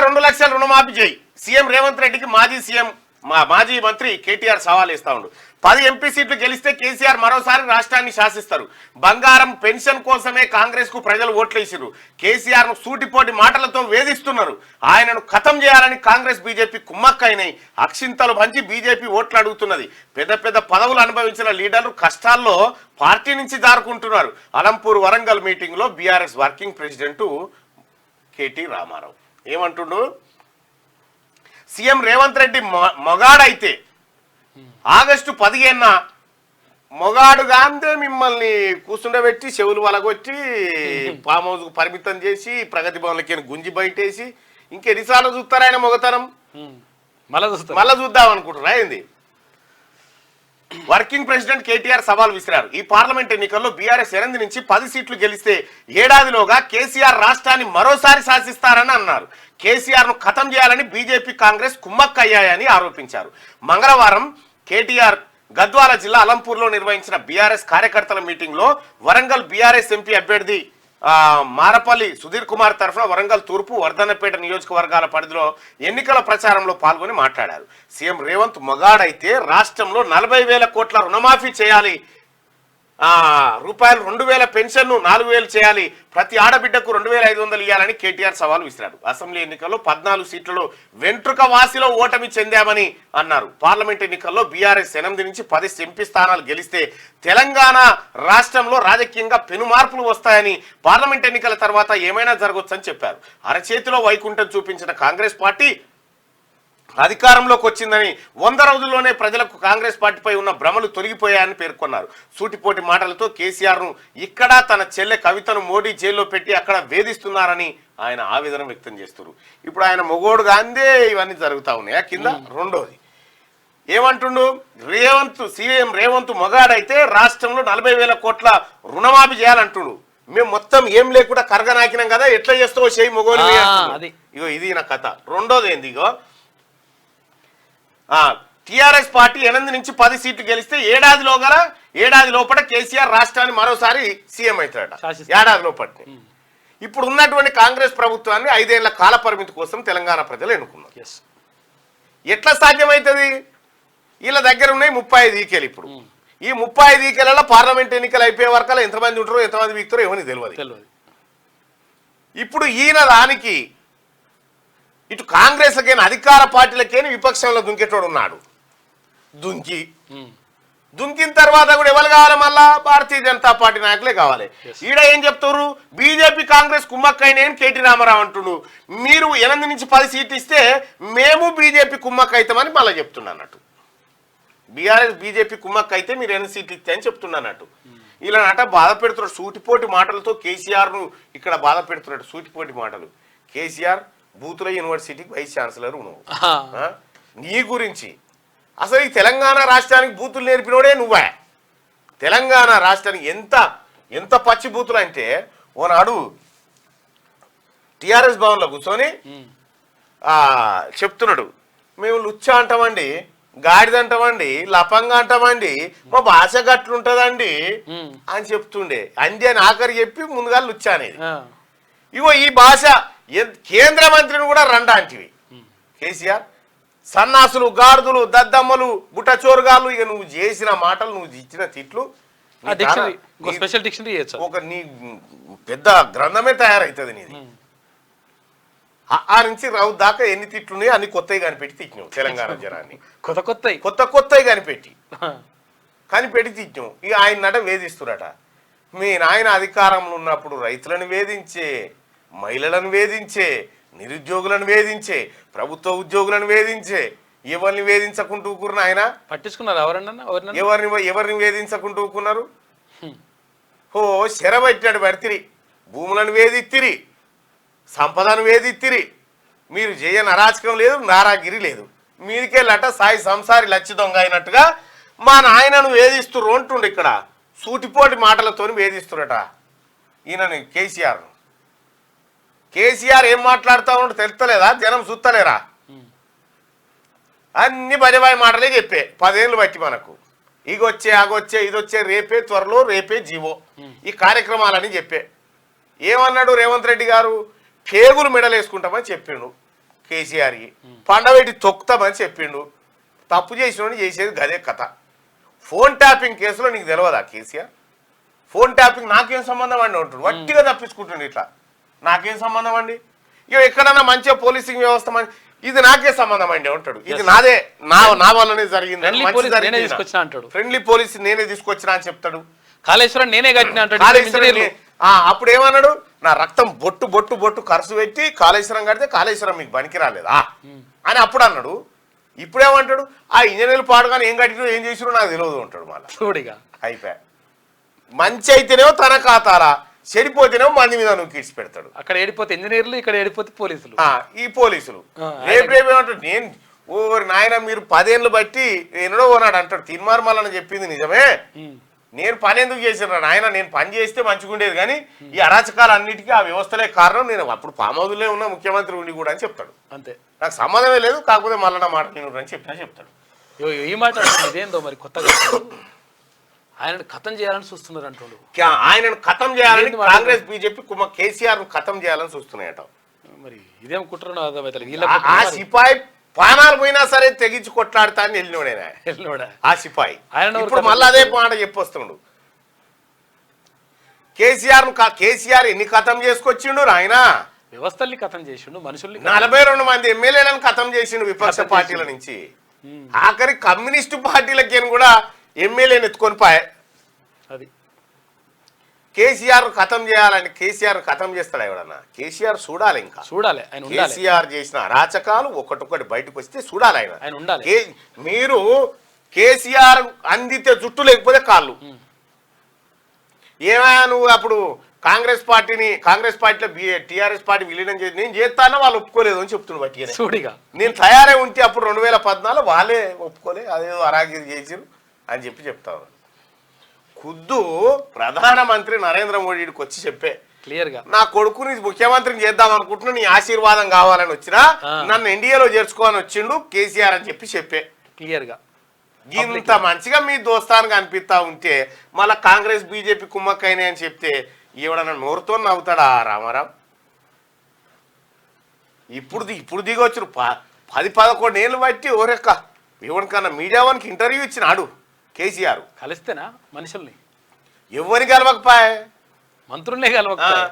కేసీఆర్ 2 లక్షల రుణమాఫీ చేయి. సీఎం రేవంత్ రెడ్డికి మాజీ మంత్రి కేటీఆర్ సవాల్ ఇస్తా ఉండు. 10 ఎంపీ సీట్లు గెలిస్తే కేసీఆర్ మరోసారి రాష్ట్రాన్ని శాసిస్తారు. బంగారం పెన్షన్ కోసమే కాంగ్రెస్ కు ప్రజలు ఓట్లేసిరు. కేసీఆర్ ను సూటిపోటి మాటలతో వేధిస్తున్నారు. ఆయనను ఖతం చేయాలని కాంగ్రెస్ బీజేపీ కుమ్మక్కైనాయి. అక్షింతలు పంచి బీజేపీ ఓట్లు అడుగుతున్నది. పెద్ద పెద్ద పదవులు అనుభవించిన లీడర్లు కష్టాల్లో పార్టీ నుంచి జారుకుంటున్నారు. అలంపూర్ వరంగల్ మీటింగ్ లో BRS working president KT Rama Rao ఏమంటుండు, సీఎం రేవంత్ రెడ్డి మొగాడైతే ఆగస్టు 15న మొగాడుగా అంతే మిమ్మల్ని కూర్చుండబెట్టి చెవులు వలగొట్టి ఫామ్ హౌస్ కు పరిమితం చేసి ప్రగతి భవన్లకి గుంజి బయటేసి ఇంకెన్నిసార్లు చూస్తారా ఆయన మొగతనం? మళ్ళా చూద్దాం అనుకుంటున్నా ఏంది? వర్కింగ్ ప్రెసిడెంట్ కేటీఆర్ సవాల్ విసిరారు. ఈ పార్లమెంట్ ఎన్నికల్లో బీఆర్ఎస్ 8 నుంచి 10 సీట్లు గెలిస్తే ఏడాదిలోగా కేసీఆర్ రాష్ట్రాన్ని మరోసారి శాసిస్తారని అన్నారు. కేసీఆర్ ను ఖతం చేయాలని బీజేపీ కాంగ్రెస్ కుమ్మక్కయ్యాయని ఆరోపించారు. మంగళవారం కేటీఆర్ గద్వాల జిల్లా అలంపూర్లో నిర్వహించిన బీఆర్ఎస్ కార్యకర్తల మీటింగ్ లో వరంగల్ బీఆర్ఎస్ ఎంపీ అభ్యర్థి మారపల్లి సుధీర్ కుమార్ తరఫున వరంగల్ తూర్పు వర్ధన్నపేట నియోజకవర్గాల పరిధిలో ఎన్నికల ప్రచారంలో పాల్గొని మాట్లాడారు. సీఎం రేవంత్ మొగాడైతే రాష్ట్రంలో 40,000 కోట్ల రుణమాఫీ చేయాలి, రూపాయలు 2,000 పెన్షన్ 4,000 చేయాలి, ప్రతి ఆడబిడ్డకు 2,500 ఇవ్వాలని కేటీఆర్ సవాల్ విసిరారు. అసెంబ్లీ ఎన్నికల్లో 14 సీట్లలో వెంట్రుక వాసిలో ఓటమి చెందామని అన్నారు. పార్లమెంట్ ఎన్నికల్లో బీఆర్ఎస్ 8 నుంచి 10 ఎంపీ స్థానాలు గెలిస్తే తెలంగాణ రాష్ట్రంలో రాజకీయంగా పెను మార్పులు వస్తాయని, పార్లమెంట్ ఎన్నికల తర్వాత ఏమైనా జరగొచ్చని చెప్పారు. అరచేతిలో వైకుంఠం చూపించిన కాంగ్రెస్ పార్టీ అధికారంలోకి వచ్చిందని 100 రోజుల్లోనే ప్రజలకు కాంగ్రెస్ పార్టీపై ఉన్న భ్రమలు తొలగిపోయాయని పేర్కొన్నారు. సూటిపోటి మాటలతో కేసీఆర్ ను ఇక్కడ తన చెల్లె కవితను మోడీ జైల్లో పెట్టి అక్కడ వేధిస్తున్నారని ఆయన ఆవేదన వ్యక్తం చేస్తున్నారు. ఇప్పుడు ఆయన మొగోడుగా అందే ఇవన్నీ జరుగుతా ఉన్నాయి. కింద రెండోది ఏమంటుండు, సీఎం రేవంత్ మొగాడైతే రాష్ట్రంలో 40,000 కోట్ల రుణమాఫీ చేయాలంటుడు. మేము మొత్తం ఏం లేకుండా కరగనాకినాం కదా, ఎట్లా చేస్తావో చేయి మొగోలు. ఇగో ఇది నా కథ. రెండోది ఏంది, ఇగో టీఆర్ఎస్ పార్టీ 8 నుంచి 10 సీట్లు గెలిస్తే ఏడాది లోపల కేసీఆర్ రాష్ట్రాన్ని మరోసారి సీఎం అవుతాడట. ఏడాది లోపల. ఇప్పుడు ఉన్నటువంటి కాంగ్రెస్ ప్రభుత్వాన్ని 5 ఏళ్ల కాల పరిమితి కోసం తెలంగాణ ప్రజలు ఎన్నుకున్నారు. ఎట్లా సాధ్యమవుతుంది? వీళ్ళ దగ్గర ఉన్నాయి 35 ఈకేలు. ఇప్పుడు ఈ 35 ఈకేలలో పార్లమెంట్ ఎన్నికలు అయిపోయే వరకు ఎంతమంది ఉంటారో ఎంతమంది వీక్తారో ఏమని తెలియదు. ఇప్పుడు ఈయన దానికి ఇటు కాంగ్రెస్లకైనా అధికార పార్టీలకైనా విపక్షంలో దుంకేటోడు ఉన్నాడు. దుంకిన తర్వాత కూడా ఎవరు కావాలి? మళ్ళా భారతీయ జనతా పార్టీ నాయకులే కావాలి. ఈడ ఏం చెప్తారు, బీజేపీ కాంగ్రెస్ కుమ్మక్కైన కేటీ రామారావు అంటుడు. మీరు 8 నుంచి 10 సీట్లు ఇస్తే మేము బీజేపీ కుమ్మక్క అవుతామని మళ్ళీ చెప్తున్నట్టు. బీఆర్ఎస్ బీజేపీ కుమ్మక్క అయితే మీరు 8 సీట్లు ఇస్తే అని చెప్తున్నట్టు. ఇలా బాధ పెడుతున్నాడు సూటిపోటి మాటలతో. కేసీఆర్ ను ఇక్కడ బాధ పెడుతున్నాడు సూటిపోటి మాటలు. కేసీఆర్ బూతుల యూనివర్సిటీకి వైస్ ఛాన్సలర్ నువ్వు, నీ గురించి అసలు ఈ తెలంగాణ రాష్ట్రానికి బూతులు నేర్పినోడే నువ్వే. తెలంగాణ రాష్ట్రానికి ఎంత పచ్చి బూతులు అంటే, ఓనాడు టిఆర్ఎస్ భవన్లో కూర్చొని చెప్తున్నాడు, మేము లుచ్చా అంటామండి, గాడిద అంటామండి, లపంగా అంటామండి, మా భాష గట్లుంటదండి అని చెప్తుండే. అంది అని ఆఖరి చెప్పి ముందుగా లుచ్చా అనేది. ఇగో ఈ భాష కేంద్ర మంత్రిని కూడా రండాంటివి కేసీఆర్. సన్నాసులు, గాడిదలు, దద్దమ్మలు, బుట్టచోరుగాళ్ళు, ఇక నువ్వు చేసిన మాటలు, నువ్వు ఇచ్చిన తిట్లు ఒక నీ పెద్ద గ్రంథమే తయారవుతుంది నీది. ఆ నుంచి రావు దాకా ఎన్ని తిట్లున్నాయో అన్ని కొత్తవి కనిపెట్టి తిట్టినావు తెలంగాణ జనాన్ని. కొత్తవి కనిపెట్టి తిట్టినావు. ఇక ఆయన వేధిస్తురట. మీ నాయన అధికారంలో ఉన్నప్పుడు రైతులను వేధించే, మహిళలను వేధించే, నిరుద్యోగులను వేధించే, ప్రభుత్వ ఉద్యోగులను వేధించే, ఎవరిని వేధించకుంటూ ఊకున్నారు ఆయన? పట్టించుకున్నారు ఎవరిని వేధించకుంటూ ఊకున్నారు? శరబట్టాడు పడితిరి, భూములను వేధిత్తిరి, సంపదను వేధిత్తిరి. మీరు చేయని అరాచకం లేదు, నారాగిరి లేదు. మీదికెళ్ళట సాయి సంసారి లచ్చి దొంగ అయినట్టుగా మా నాయనను వేధిస్తుర్రు అంటుండు. ఇక్కడ సూటిపోటి మాటలతో వేధిస్తురట ఈయనని కేసీఆర్ ఏం మాట్లాడుతా ఉంటే తెలుస్తలేదా? జనం చూస్తలేరా? అన్ని బరిబాయి మాటలే చెప్పే 10 ఏళ్ళు బట్టి మనకు. ఇగొచ్చే, అగొచ్చే, ఇదొచ్చే, రేపే, త్వరలో రేపే జీవో, ఈ కార్యక్రమాలని చెప్పే. ఏమన్నాడు రేవంత్ రెడ్డి గారు? పేగులు మెడలేసుకుంటామని చెప్పిండు. కేసీఆర్ పండబెట్టి తొక్కుతామని చెప్పిండు. తప్పు చేసిన చేసేది గదే కథ. ఫోన్ ట్యాపింగ్ కేసులో నీకు తెలియదా కేసీఆర్? ఫోన్ ట్యాపింగ్ నాకేం సంబంధం అండి అంటాడు. వట్టిగా తప్పించుకుంటుండే ఇట్లా. నాకేం సంబంధం అండి, ఇక ఎక్కడన్నా మంచిగా పోలీసింగ్ వ్యవస్థ ఇది నాకే సంబంధం అండి అంటాడు. ఇది నాదే, నా వల్లనే జరిగింది, ఫ్రెండ్లీ పోలీస్ నేనే తీసుకొచ్చినా అని చెప్తాడు. కాళేశ్వరం నేనే కట్టినా అంటాడు. అప్పుడు ఏమన్నాడు, నా రక్తం బొట్టు బొట్టు బొట్టు ఖర్చు పెట్టి కాళేశ్వరం కడితే కాళేశ్వరం మీకు పనికి రాలేదా అని అప్పుడు అన్నాడు. ఇప్పుడేమంటాడు, ఆ ఇంజనీర్లు పాడుగానే ఏం కట్టినో ఏం చేసినో నాకు తెలియదు అంటాడు. మళ్ళీ అయిపోయా. మంచి అయితేనేమో తన ఖాతారా, చెడిపోతేనేమో మంది మీద నువ్వు కీడ్చి పెడతాడు. అక్కడ ఏడిపోతే ఇంజనీర్లు, ఇక్కడ ఏడిపోతే పోలీసులు. ఈ పోలీసులు రేపేమంటాడు, నేను ఓరి నాయన మీరు 10 ఏళ్ళు బట్టి ఎన్నడో ఉన్నాడు అంటాడు. తిన్మార్మలని చెప్పింది నిజమే, నేను పని ఎందుకు చేసిన ఆయన, నేను పని చేస్తే మంచిగుండేది, కానీ ఈ అరాచకాలు అన్నిటికీ ఆ వ్యవస్థలే కారణం, నేను అప్పుడు పామౌదులే ఉన్న ముఖ్యమంత్రి ఉండి కూడా అని చెప్తాడు. అంతే, నాకు సంబంధమే లేదు, కాకపోతే మళ్ళీ నా మాట నేను అని చెప్తాడు. ఈ మాట ఇదేందో మరి కొత్తగా ఆయనను ఖతం చేయాలని చూస్తున్నారు అంటుండు. ఆయనను ఖతం చేయాలని కాంగ్రెస్ బీజేపీ కేసీఆర్ ను ఖతం చేయాలని చూస్తున్నాయట. మరి ఇదేం కుట్రనో అర్థమైతే. ఆ సిపాయి పానాలు పోయినా సరే తెగించి కొట్లాడతా అని వెళ్ళినోడే ఆ సిపాయి. ఇప్పుడు మళ్ళీ అదే మాట చెప్పొస్తుండు. కేసీఆర్ ఎన్ని ఖతం చేసుకొచ్చిండు ఆయన, వ్యవస్థల్ని ఖతం చేసిండు, మనుషుల్ని 42 మంది ఎమ్మెల్యేలను ఖతం చేసిండు విపక్ష పార్టీల నుంచి. ఆఖరి కమ్యూనిస్టు పార్టీలకి కూడా ఎమ్మెల్యేని ఎత్తుకొని పాయే. అది కేసీఆర్ ఖతం చేయాలని, కేసీఆర్ ఖతం చేస్తాడు ఎవడన్నా, కేసీఆర్ చూడాలి, ఇంకా చూడాలి. కేసీఆర్ చేసిన అరాచకాలు ఒకటొకటి బయటకు వస్తే చూడాలి ఆయన ఉండాలి. మీరు కేసీఆర్ అందితే జుట్టు లేకపోతే కాళ్ళు. ఏమైనా నువ్వు అప్పుడు కాంగ్రెస్ పార్టీలో టీఆర్ఎస్ పార్టీ విలీనం చేసి నేను చేస్తానో వాళ్ళు ఒప్పుకోలేదు అని చెప్తున్నాడు. బట్టి నేను తయారై ఉంటే అప్పుడు 2014 వాళ్ళే ఒప్పుకోలే, అదేదో అరాగిరి చేసిరు అని చెప్తాను. ఖుద్దు ప్రధానమంత్రి నరేంద్ర మోడీకి వచ్చి చెప్పే క్లియర్గా, నా కొడుకుని ముఖ్యమంత్రిని చేద్దాం అనుకుంటున్నా, నీ ఆశీర్వాదం కావాలని వచ్చినా నన్ను ఎన్డీఏలో చేర్చుకోవాలని వచ్చిండు కేసీఆర్ అని చెప్పే క్లియర్గా. ఇంత మంచిగా మీ దోస్తానికి అనిపిస్తా ఉంటే మళ్ళా కాంగ్రెస్ బీజేపీ కుమ్మక్కైనా అని చెప్తే ఎవడన్నా నోరుతో నవ్వుతాడా రామారావు? ఇప్పుడు దిగొచ్చు 10-11 ఏళ్ళు బట్టి ఓరెక్క ఎవరికన్నా మీడియా వానికి ఇంటర్వ్యూ ఇచ్చినాడు కేసీఆర్. కలిస్తేనా మనుషుల్ని? ఎవరిని కలవకపోయా, మంత్రులనే కలవకపోయా.